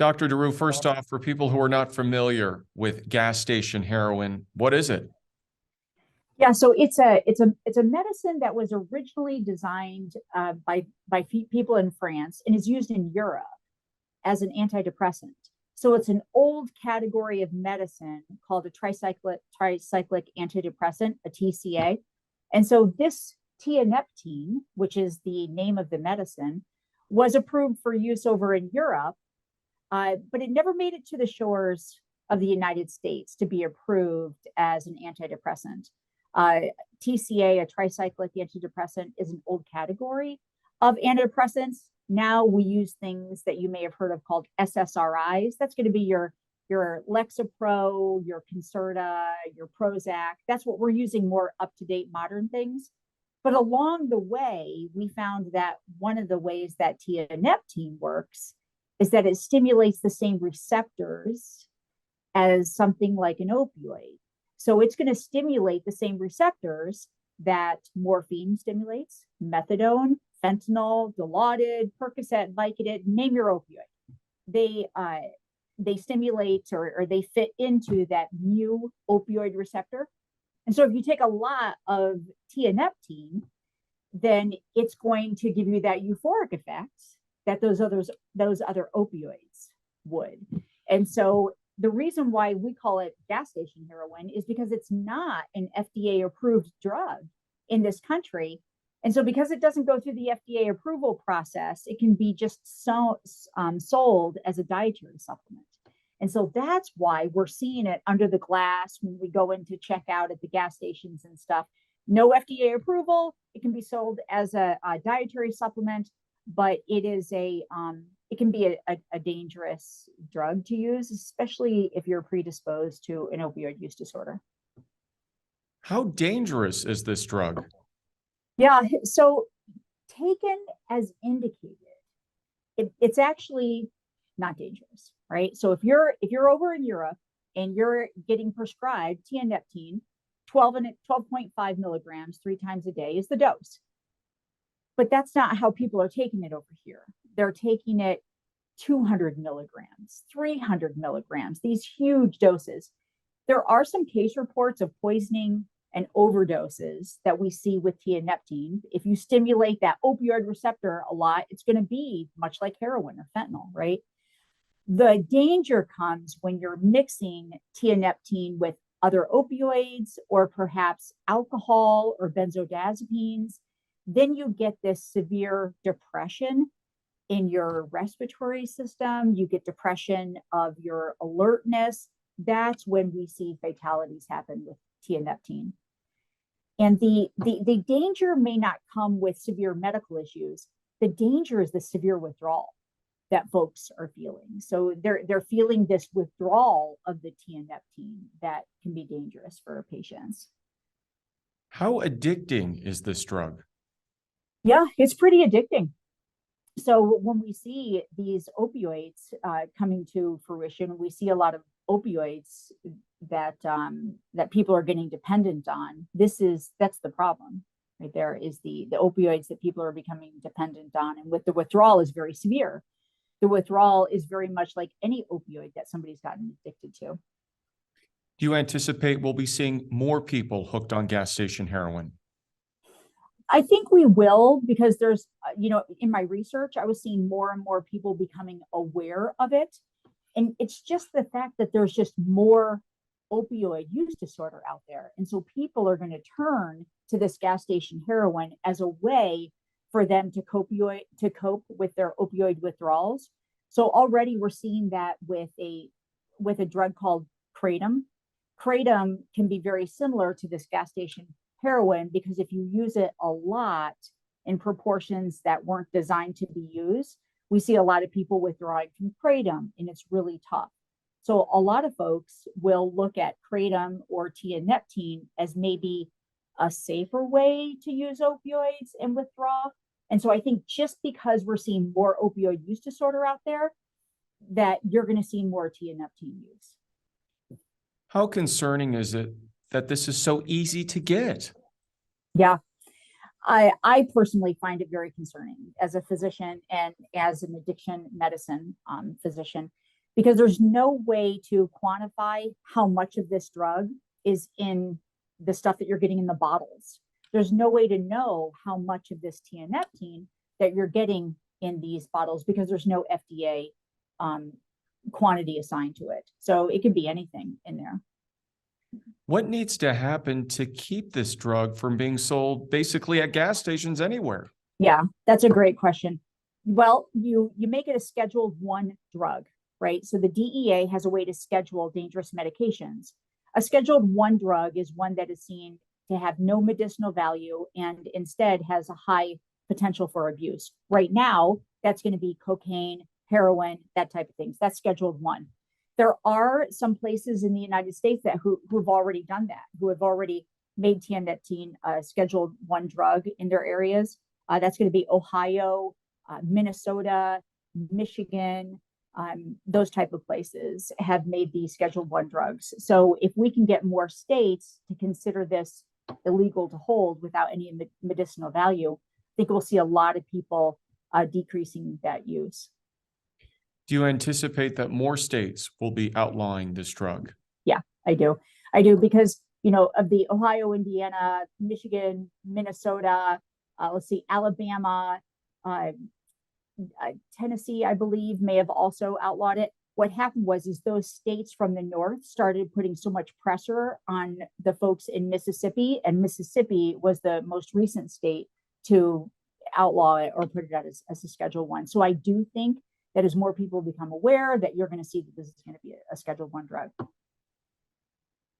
Dr. DeRoo, first off, for people who are not familiar with gas station heroin, what is it? Yeah, so it's a medicine that was originally designed by people in France and is used in Europe as an antidepressant. So it's an old category of medicine called a tricyclic antidepressant, a TCA. And so this tianeptine, which is the name of the medicine, was approved for use over in Europe, but it never made it to the shores of the United States to be approved as an antidepressant. Uh, TCA, a tricyclic antidepressant, is an old category of antidepressants. Now we use things that you may have heard of called SSRIs. That's going to be your Lexapro, your Concerta, your Prozac. That's what we're using, more up-to-date modern things. But along the way, we found that one of the ways that tianeptine works is that it stimulates the same receptors as something like an opioid. So it's going to stimulate the same receptors that morphine stimulates, methadone, fentanyl, Dilaudid, Percocet, Vicodin, name your opioid. They stimulate or they fit into that new opioid receptor. And so if you take a lot of tianeptine, then it's going to give you that euphoric effect that those other opioids would. And so the reason why we call it gas station heroin is because it's not an FDA approved drug in this country. And so because it doesn't go through the FDA approval process, it can be just sold as a dietary supplement. And so that's why we're seeing it under the glass when we go in to check out at the gas stations and stuff. No FDA approval. It can be sold as a dietary supplement, but it can be a dangerous drug to use, especially if you're predisposed to an opioid use disorder. How dangerous is this drug? Yeah, so taken as indicated, it's actually not dangerous, right? So if you're over in Europe and you're getting prescribed tianeptine, 12.5 milligrams 3 times a day is the dose. But that's not how people are taking it over here. They're taking it 200 milligrams, 300 milligrams, these huge doses. There are some case reports of poisoning and overdoses that we see with tianeptine. If you stimulate that opioid receptor a lot, it's going to be much like heroin or fentanyl, right? The danger comes when you're mixing tianeptine with other opioids or perhaps alcohol or benzodiazepines. Then you get this severe depression in your respiratory system. You get depression of your alertness. That's when we see fatalities happen with tianeptine. And the danger may not come with severe medical issues. The danger is the severe withdrawal that folks are feeling. So they're feeling this withdrawal of the tianeptine that can be dangerous for patients. How addicting is this drug? Yeah, it's pretty addicting. So when we see these opioids coming to fruition, we see a lot of opioids that people are getting dependent on. That's the problem right there, is the opioids that people are becoming dependent on. And with the withdrawal is very severe. The withdrawal is very much like any opioid that somebody's gotten addicted to. Do you anticipate we'll be seeing more people hooked on gas station heroin? I think we will, because there's, in my research, I was seeing more and more people becoming aware of it. And it's just the fact that there's just more opioid use disorder out there. And so people are going to turn to this gas station heroin as a way for them to cope with their opioid withdrawals. So already we're seeing that with a drug called kratom. Kratom can be very similar to this gas station heroin, because if you use it a lot in proportions that weren't designed to be used, we see a lot of people withdrawing from kratom, and it's really tough. So a lot of folks will look at kratom or tianeptine as maybe a safer way to use opioids and withdraw. And so I think just because we're seeing more opioid use disorder out there, that you're going to see more tianeptine use. How concerning is it that this is so easy to get? Yeah, I personally find it very concerning as a physician and as an addiction medicine physician. because there's no way to quantify how much of this drug is in the stuff that you're getting in the bottles. There's no way to know how much of this tianeptine that you're getting in these bottles because there's no FDA quantity assigned to it. So it could be anything in there. What needs to happen to keep this drug from being sold basically at gas stations anywhere? Yeah, that's a great question. Well, you make it a Schedule 1 drug, right? So the DEA has a way to schedule dangerous medications. A Scheduled 1 drug is one that is seen to have no medicinal value and instead has a high potential for abuse. Right now, that's going to be cocaine, heroin, that type of things. That's Scheduled 1. There are some places in the United States that who've already done that, who have already made tianeptine a Scheduled 1 drug in their areas. That's going to be Ohio, Minnesota, Michigan. Those type of places have made these Scheduled 1 drugs. So if we can get more states to consider this illegal to hold without any medicinal value, I think we'll see a lot of people decreasing that use. Do you anticipate that more states will be outlawing this drug? Yeah, I do. I do because, of the Ohio, Indiana, Michigan, Minnesota, let's see, Alabama, Tennessee, I believe, may have also outlawed it. What happened is those states from the north started putting so much pressure on the folks in Mississippi, and Mississippi was the most recent state to outlaw it or put it out as a Schedule 1. So I do think that as more people become aware, that you're going to see that this is going to be a Schedule 1 drug.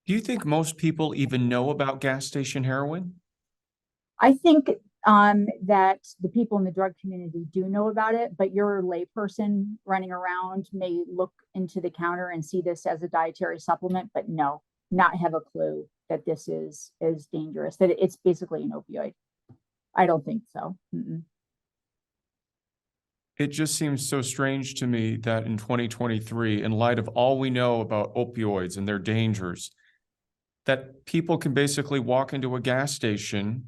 Do you think most people even know about gas station heroin? I think that the people in the drug community do know about it, but your layperson running around may look into the counter and see this as a dietary supplement, but not have a clue that this is dangerous, that it's basically an opioid. I don't think so. Mm-mm. It just seems so strange to me that in 2023, in light of all we know about opioids and their dangers, that people can basically walk into a gas station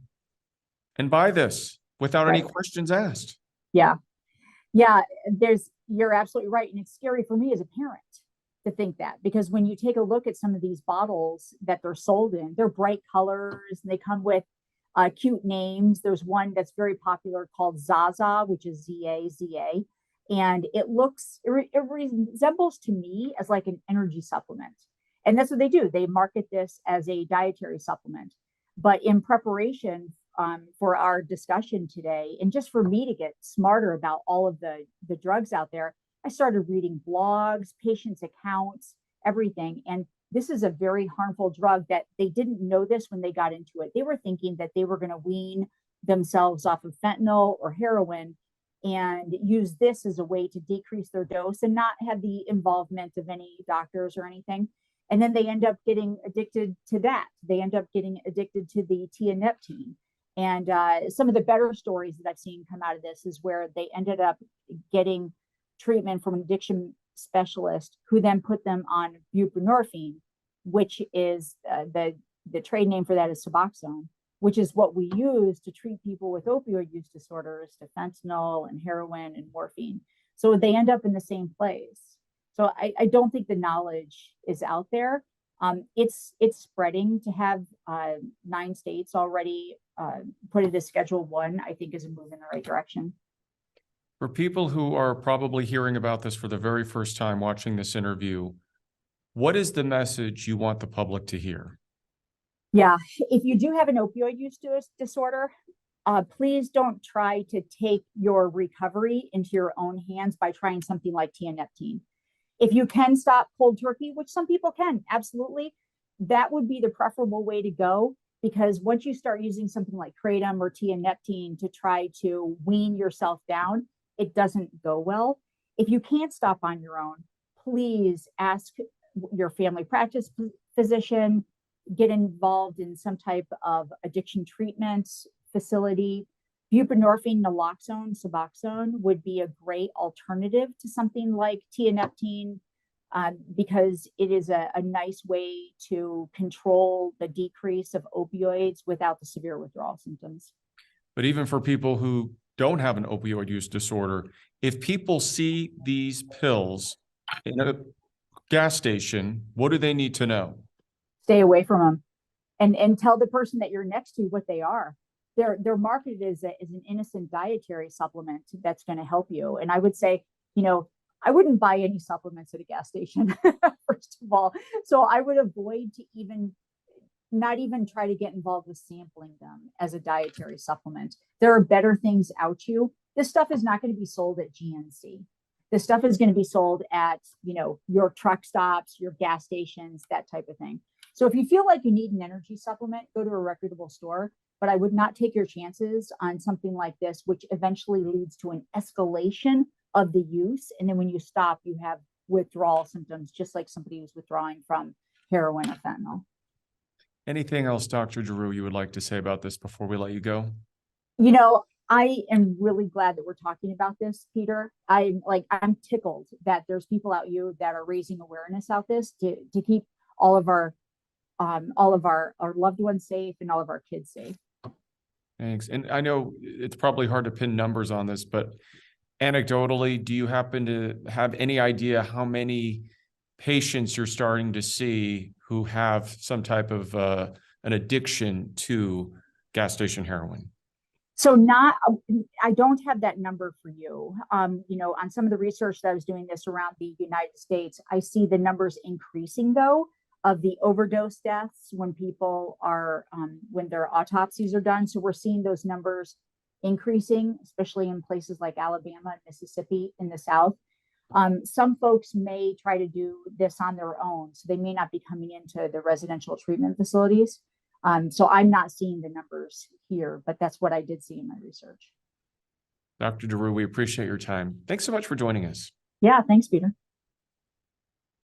and buy this without any questions asked. Yeah. You're absolutely right. And it's scary for me as a parent to think that, because when you take a look at some of these bottles that they're sold in, they're bright colors and they come with cute names. There's one that's very popular called Zaza, which is Z-A-Z-A. And it resembles to me as like an energy supplement. And that's what they do. They market this as a dietary supplement. But in preparation for our discussion today, and just for me to get smarter about all of the drugs out there, I started reading blogs, patients' accounts, everything. And this is a very harmful drug that they didn't know this when they got into it. They were thinking that they were going to wean themselves off of fentanyl or heroin and use this as a way to decrease their dose and not have the involvement of any doctors or anything. And then they end up getting addicted to that. They end up getting addicted to the tianeptine. And some of the better stories that I've seen come out of this is where they ended up getting treatment from an addiction specialist who then put them on buprenorphine, which is the trade name for that is Suboxone, which is what we use to treat people with opioid use disorders, to fentanyl and heroin and morphine. So they end up in the same place. So I don't think the knowledge is out there. It's spreading. To have 9 states already put it as Schedule 1, I think is a move in the right direction. For people who are probably hearing about this for the very first time watching this interview, what is the message you want the public to hear? Yeah, if you do have an opioid use disorder, please don't try to take your recovery into your own hands by trying something like tianeptine. If you can stop cold turkey, which some people can, absolutely, that would be the preferable way to go, because once you start using something like kratom or tianeptine to try to wean yourself down, it doesn't go well. If you can't stop on your own, please ask your family practice physician, get involved in some type of addiction treatment facility. Buprenorphine, naloxone, Suboxone would be a great alternative to something like tianeptine because it is a nice way to control the decrease of opioids without the severe withdrawal symptoms. But even for people who don't have an opioid use disorder, if people see these pills in a gas station, what do they need to know? Stay away from them, and tell the person that you're next to what they are. They're marketed as an innocent dietary supplement that's going to help you. And I would say, I wouldn't buy any supplements at a gas station, first of all. So I would avoid to not even try to get involved with sampling them as a dietary supplement. There are better things out you. This stuff is not going to be sold at GNC. This stuff is going to be sold at, your truck stops, your gas stations, that type of thing. So if you feel like you need an energy supplement, go to a reputable store, but I would not take your chances on something like this, which eventually leads to an escalation of the use. And then when you stop, you have withdrawal symptoms, just like somebody who's withdrawing from heroin or fentanyl. Anything else, Dr. DeRoo, you would like to say about this before we let you go? I am really glad that we're talking about this, Peter. I'm tickled that there's people out you that are raising awareness out this to keep all of our loved ones safe and all of our kids safe. Thanks. And I know it's probably hard to pin numbers on this, but anecdotally, do you happen to have any idea how many patients you're starting to see who have some type of an addiction to gas station heroin? So I don't have that number for you. On some of the research that I was doing this around the United States, I see the numbers increasing though of the overdose deaths when people are, when their autopsies are done. So we're seeing those numbers increasing, especially in places like Alabama and Mississippi in the South. Some folks may try to do this on their own, so they may not be coming into the residential treatment facilities. So I'm not seeing the numbers here, but that's what I did see in my research. Dr. DeRoo, we appreciate your time. Thanks so much for joining us. Yeah, thanks, Peter.